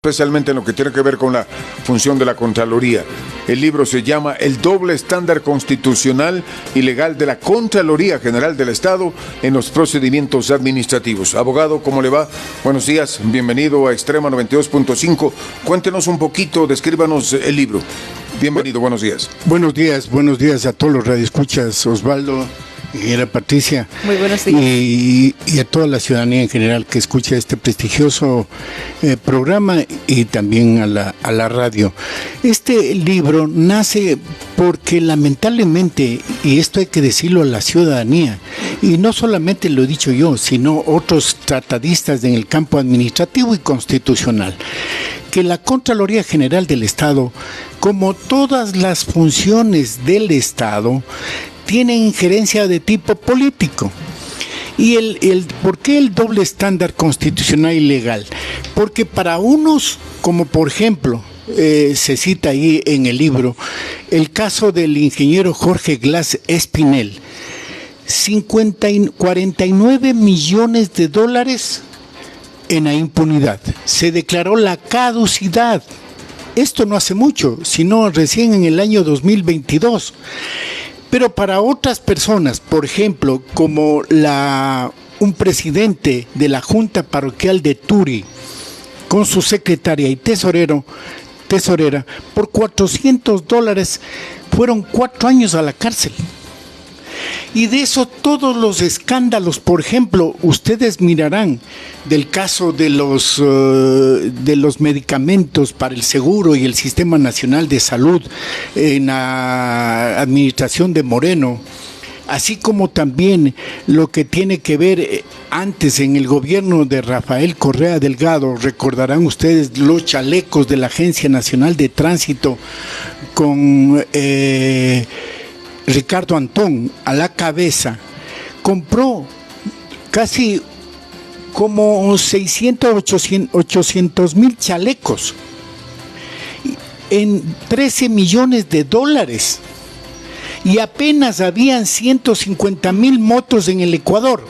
especialmente en lo que tiene que ver con la función de la Contraloría. El libro se llama El doble estándar constitucional y legal de la Contraloría General del Estado en los procedimientos administrativos. Abogado, ¿cómo le va? Buenos días, bienvenido a Extrema 92.5. Cuéntenos un poquito, descríbanos el libro. Bienvenido, buenos días. Buenos días a todos los radioescuchas, Osvaldo, ingeniera Patricia. Muy buenos días. Y a toda la ciudadanía en general que escucha este prestigioso programa y también a la radio. Este libro nace porque lamentablemente, y esto hay que decirlo a la ciudadanía, y no solamente lo he dicho yo, sino otros tratadistas en el campo administrativo y constitucional, que la Contraloría General del Estado, como todas las funciones del Estado, tiene injerencia de tipo político. ¿Y por qué el doble estándar constitucional y legal? Porque para unos, como por ejemplo, se cita ahí en el libro, el caso del ingeniero Jorge Glass Espinel, 49 millones de dólares en la impunidad. Se declaró la caducidad. Esto no hace mucho, sino recién en el año 2022. Pero para otras personas, por ejemplo, como un presidente de la Junta Parroquial de Turi, con su secretaria y tesorera, por $400 fueron 4 años a la cárcel. Y de eso todos los escándalos, por ejemplo, ustedes mirarán del caso de los medicamentos para el seguro y el Sistema Nacional de Salud en la administración de Moreno, así como también lo que tiene que ver antes en el gobierno de Rafael Correa Delgado. Recordarán ustedes los chalecos de la Agencia Nacional de Tránsito con Ricardo Antón a la cabeza. Compró casi como 800 mil chalecos en 13 millones de dólares y apenas habían 150,000 motos en el Ecuador.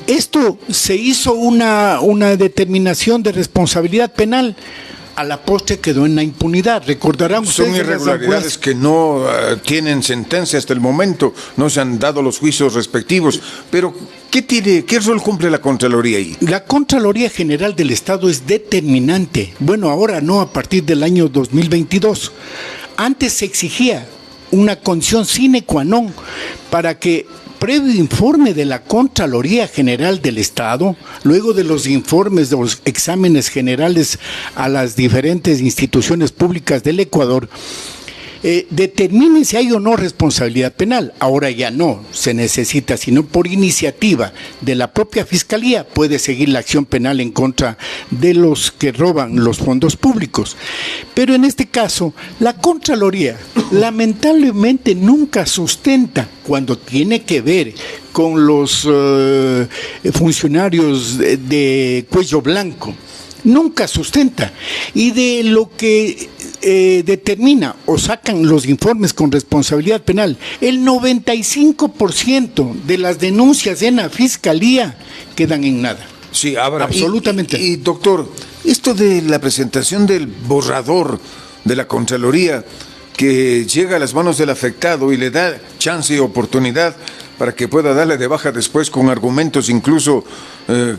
Esto se hizo una determinación de responsabilidad penal. A la postre quedó en la impunidad. Recordarán ustedes. Son irregularidades que no tienen sentencia hasta el momento, no se han dado los juicios respectivos. Pero, ¿qué rol cumple la Contraloría ahí? La Contraloría General del Estado es determinante. Bueno, ahora no, a partir del año 2022. Antes se exigía una condición sine qua non para que, previo informe de la Contraloría General del Estado, luego de los informes de los exámenes generales a las diferentes instituciones públicas del Ecuador, determinen si hay o no responsabilidad penal. Ahora ya no se necesita, sino por iniciativa de la propia Fiscalía puede seguir la acción penal en contra de los que roban los fondos públicos. Pero en este caso, la Contraloría lamentablemente nunca sustenta cuando tiene que ver con los funcionarios de cuello blanco. Nunca sustenta. Y de lo que determina o sacan los informes con responsabilidad penal, el 95% de las denuncias en la Fiscalía quedan en nada. Sí, ahora, absolutamente. Y doctor, esto de la presentación del borrador de la Contraloría que llega a las manos del afectado y le da chance y oportunidad para que pueda darle de baja después con argumentos incluso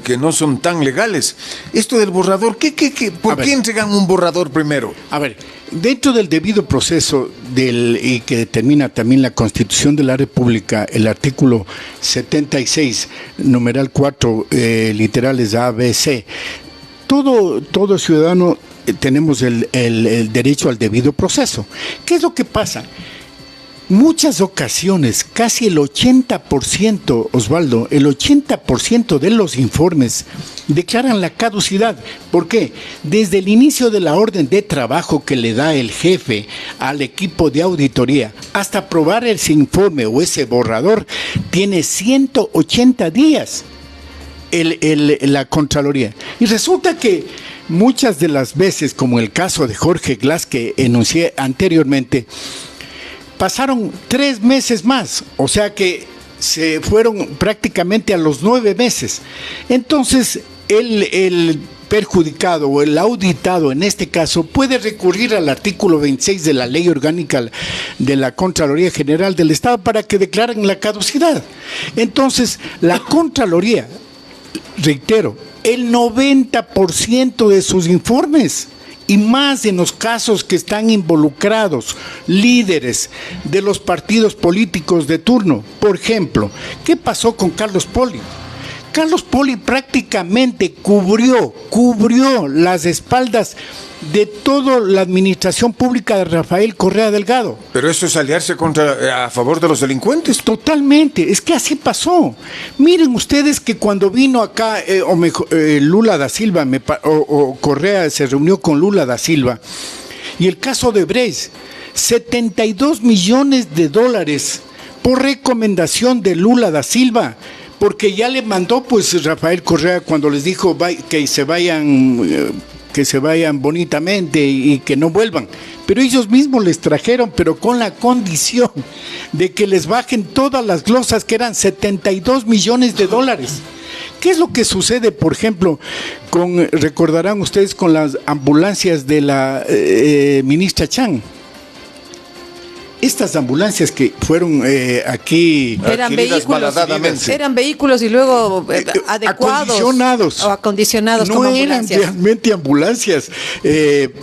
que no son tan legales. Esto del borrador, ¿por qué entregan un borrador primero? A ver, dentro del debido proceso y que determina también la Constitución de la República, el artículo 76, numeral 4, literales A, B, C, todo ciudadano tenemos el derecho al debido proceso. ¿Qué es lo que pasa? Muchas ocasiones, casi el 80%, Osvaldo, el 80% de los informes declaran la caducidad. ¿Por qué? Desde el inicio de la orden de trabajo que le da el jefe al equipo de auditoría hasta aprobar ese informe o ese borrador, tiene 180 días la Contraloría. Y resulta que muchas de las veces, como el caso de Jorge Glass que enuncié anteriormente, pasaron 3 meses más, o sea que se fueron prácticamente a los 9 meses. Entonces, el perjudicado o el auditado en este caso puede recurrir al artículo 26 de la Ley Orgánica de la Contraloría General del Estado para que declaren la caducidad. Entonces, la Contraloría, reitero, el 90% de sus informes y más en los casos que están involucrados líderes de los partidos políticos de turno. Por ejemplo, ¿qué pasó con Carlos Poli? Carlos Poli prácticamente cubrió las espaldas de toda la administración pública de Rafael Correa Delgado. Pero eso es aliarse a favor de los delincuentes. Totalmente, es que así pasó. Miren ustedes que cuando vino acá, Lula da Silva, o Correa se reunió con Lula da Silva, y el caso de Brecht, $72 millones por recomendación de Lula da Silva, porque ya le mandó pues Rafael Correa cuando les dijo que se vayan bonitamente y que no vuelvan, pero ellos mismos les trajeron, pero con la condición de que les bajen todas las glosas, que eran $72 millones. ¿Qué es lo que sucede, por ejemplo, recordarán ustedes, con las ambulancias de la ministra Chang? Estas ambulancias que fueron aquí eran vehículos y luego adecuados acondicionados no como eran ambulancias. Realmente ambulancias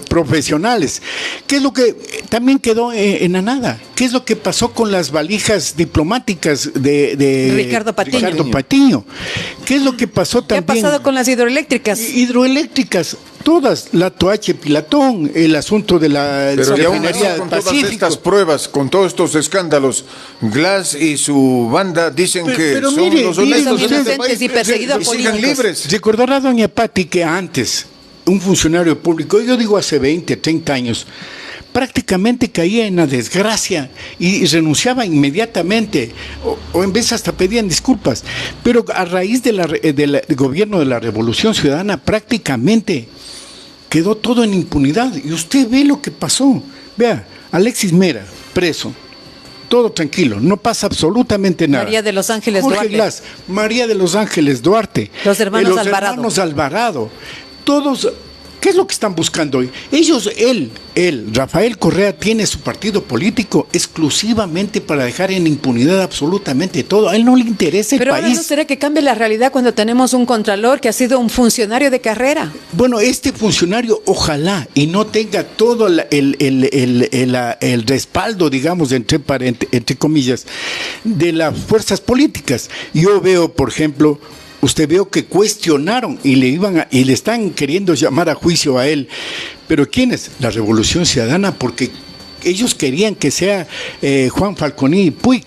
profesionales. ¿Qué es lo que también quedó en la nada? ¿Qué es lo que pasó con las valijas diplomáticas de Ricardo Patiño? ¿Qué es lo que pasó también? ¿Qué ha pasado con las hidroeléctricas? Todas, la Toache Pilatón, el asunto de la refinería del Pacífico. Todas estas pruebas, con todos estos escándalos, Glass y su banda dicen que son los honestos de este país y perseguidos y sigan libres. Recordará doña Pati que antes un funcionario público, yo digo hace 20, 30 años, prácticamente caía en la desgracia y renunciaba inmediatamente, o en vez hasta pedían disculpas. Pero a raíz del gobierno de la Revolución Ciudadana, prácticamente quedó todo en impunidad. Y usted ve lo que pasó. Vea, Alexis Mera, preso. Todo tranquilo, no pasa absolutamente nada. María de los Ángeles Jorge Duarte. Glass, María de los Ángeles Duarte. Los hermanos Alvarado. Todos, ¿qué es lo que están buscando hoy? Rafael Correa, tiene su partido político exclusivamente para dejar en impunidad absolutamente todo. A él no le interesa el país. Pero ¿no será que cambie la realidad cuando tenemos un contralor que ha sido un funcionario de carrera? Bueno, este funcionario ojalá y no tenga todo el respaldo, digamos, entre comillas, de las fuerzas políticas. Yo veo, por ejemplo, usted veo que cuestionaron y le están queriendo llamar a juicio a él. ¿Pero quiénes? La Revolución Ciudadana, porque ellos querían que sea Juan Falconi Puig,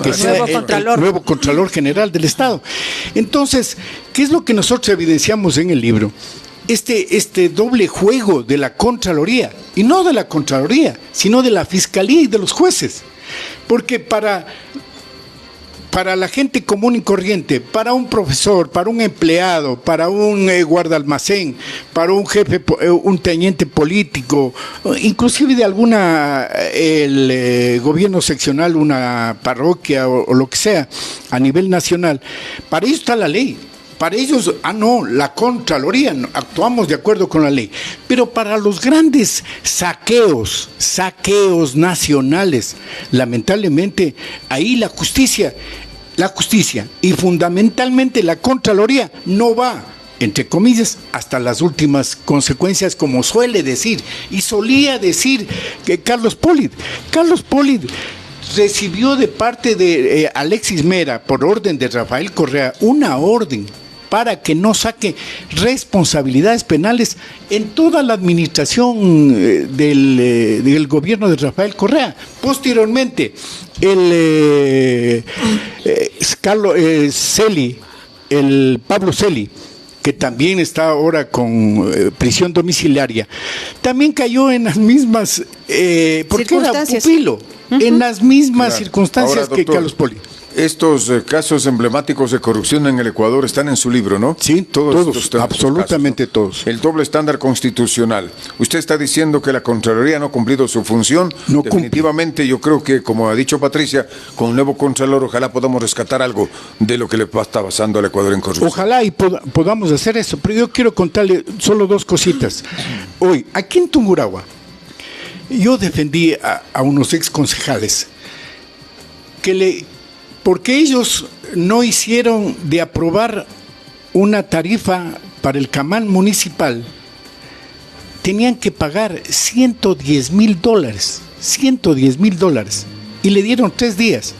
que sea el nuevo Contralor General del Estado. Entonces, ¿qué es lo que nosotros evidenciamos en el libro? Este doble juego de la Contraloría, y no de la Contraloría, sino de la Fiscalía y de los jueces. Porque para la gente común y corriente, para un profesor, para un empleado, para un guardaalmacén, para un jefe, un teniente político, inclusive de el gobierno seccional, una parroquia o lo que sea, a nivel nacional, para ellos está la ley. Para ellos, la Contraloría, actuamos de acuerdo con la ley. Pero para los grandes saqueos nacionales, lamentablemente, ahí la justicia y fundamentalmente la Contraloría no va, entre comillas, hasta las últimas consecuencias, como suele decir, y solía decir que Carlos Poli recibió de parte de Alexis Mera, por orden de Rafael Correa, una orden para que no saque responsabilidades penales en toda la administración del gobierno de Rafael Correa. Posteriormente, Pablo Celi, que también está ahora con prisión domiciliaria, también cayó en las mismas, porque era pupilo, en las mismas circunstancias que Carlos Poli. Estos casos emblemáticos de corrupción en el Ecuador están en su libro, ¿no? Sí, todos, estos absolutamente casos, ¿no? todos. El doble estándar constitucional. Usted está diciendo que la Contraloría no ha cumplido su función. No Definitivamente yo creo que, como ha dicho Patricia, con un nuevo Contralor ojalá podamos rescatar algo de lo que le está pasando al Ecuador en corrupción. Ojalá y podamos hacer eso, pero yo quiero contarle solo dos cositas. Hoy, aquí en Tungurahua, yo defendí a unos ex concejales porque ellos no hicieron de aprobar una tarifa para el Camán municipal, tenían que pagar $110,000, $110,000, y le dieron 3 días.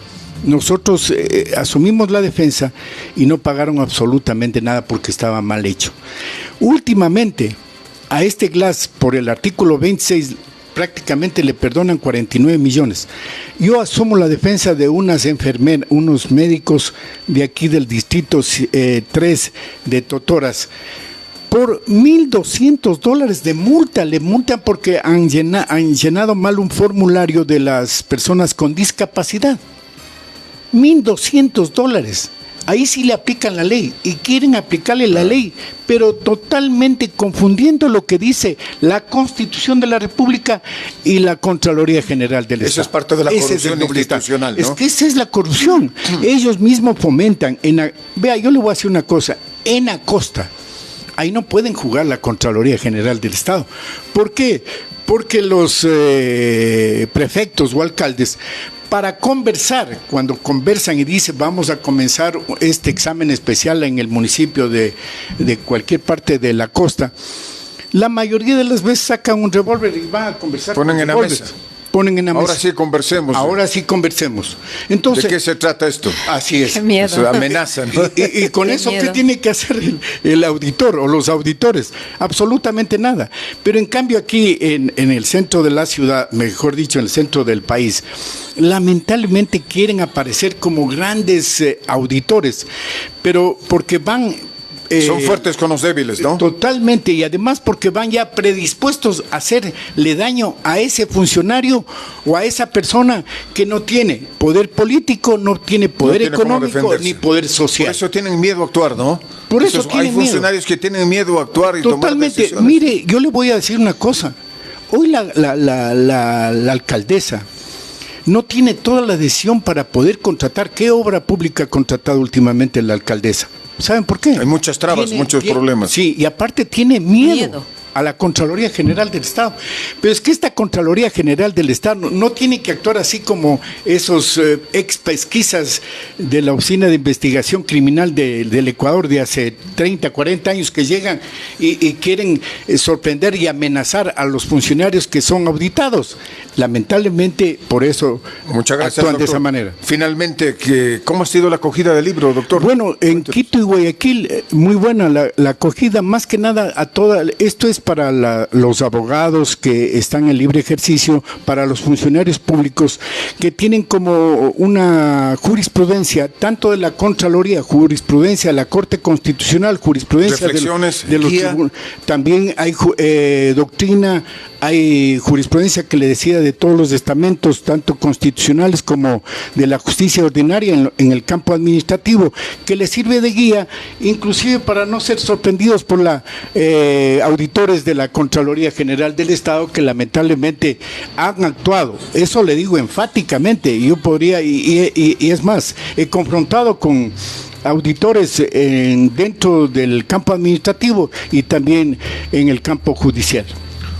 Nosotros asumimos la defensa y no pagaron absolutamente nada porque estaba mal hecho. Últimamente, a este GLAS, por el artículo 26, prácticamente le perdonan 49 millones. Yo asumo la defensa de unos médicos de aquí del distrito 3 de Totoras. Por $1,200 de multa, le multan porque han llenado mal un formulario de las personas con discapacidad. $1,200. Ahí sí le aplican la ley y quieren aplicarle la ley, pero totalmente confundiendo lo que dice la Constitución de la República y la Contraloría General del Estado. Eso es parte de la corrupción institucional, ¿no? Es que esa es la corrupción. Ellos mismos fomentan. Vea, yo le voy a decir una cosa. En Acosta, ahí no pueden jugar la Contraloría General del Estado. ¿Por qué? Porque los prefectos o alcaldes, para conversar, cuando conversan y dicen vamos a comenzar este examen especial en el municipio de cualquier parte de la costa, la mayoría de las veces sacan un revólver y van a conversar. Ponen en la mesa. Ponen en la mesa. Ahora sí conversemos. Ahora sí conversemos. Entonces, ¿de qué se trata esto? Así es. Qué miedo. Eso amenaza, ¿no? Y con Qué eso, miedo. ¿qué tiene que hacer el auditor o los auditores? Absolutamente nada. Pero en cambio aquí en el centro de la ciudad, mejor dicho, en el centro del país, lamentablemente quieren aparecer como grandes auditores, pero porque van... Son fuertes con los débiles, ¿no? Totalmente, y además porque van ya predispuestos a hacerle daño a ese funcionario o a esa persona que no tiene poder político, no tiene poder económico ni poder social. Por eso tienen miedo a actuar, ¿no? Por eso tienen hay funcionarios que tienen miedo a actuar y tomar Totalmente. decisiones. Mire, yo le voy a decir una cosa. Hoy la alcaldesa no tiene toda la decisión para poder contratar. ¿Qué obra pública ha contratado últimamente la alcaldesa? ¿Saben por qué? Hay muchas trabas, muchos problemas. Sí, y aparte tiene miedo a la Contraloría General del Estado. Pero es que esta Contraloría General del Estado no tiene que actuar así como esos ex pesquisas de la Oficina de Investigación Criminal del Ecuador de hace 30, 40 años que llegan y quieren sorprender y amenazar a los funcionarios que son auditados. Lamentablemente, por eso Muchas gracias, actúan doctor. de esa manera. Finalmente, ¿cómo ha sido la acogida del libro, doctor? Bueno, en Quito y Guayaquil, muy buena la acogida, más que nada a toda. Esto es para los abogados que están en libre ejercicio, para los funcionarios públicos que tienen como una jurisprudencia, tanto de la Contraloría, jurisprudencia de la Corte Constitucional, jurisprudencia reflexiones, de los tribunales. También hay doctrina, hay jurisprudencia que le decía de todos los estamentos, tanto constitucionales como de la justicia ordinaria en el campo administrativo, que le sirve de guía, inclusive para no ser sorprendidos por auditores de la Contraloría General del Estado que lamentablemente han actuado. Eso le digo enfáticamente. Yo podría, y es más, he confrontado con auditores dentro del campo administrativo y también en el campo judicial.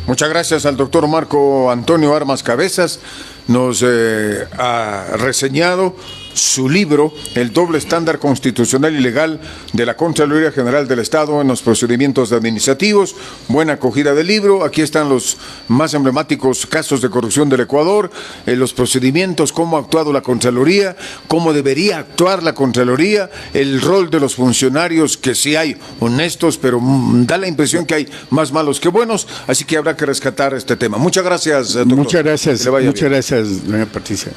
Muchas gracias al doctor Marco Antonio Armas Cabezas. Nos ha reseñado su libro, El doble estándar constitucional y legal de la Contraloría General del Estado en los procedimientos administrativos. Buena acogida del libro. Aquí están los más emblemáticos casos de corrupción del Ecuador, los procedimientos, cómo ha actuado la Contraloría, cómo debería actuar la Contraloría, el rol de los funcionarios, que sí hay honestos, pero da la impresión que hay más malos que buenos, así que habrá que rescatar este tema. Muchas gracias, doctor. Muchas gracias, Que le vaya bien. muchas gracias, doña Patricia.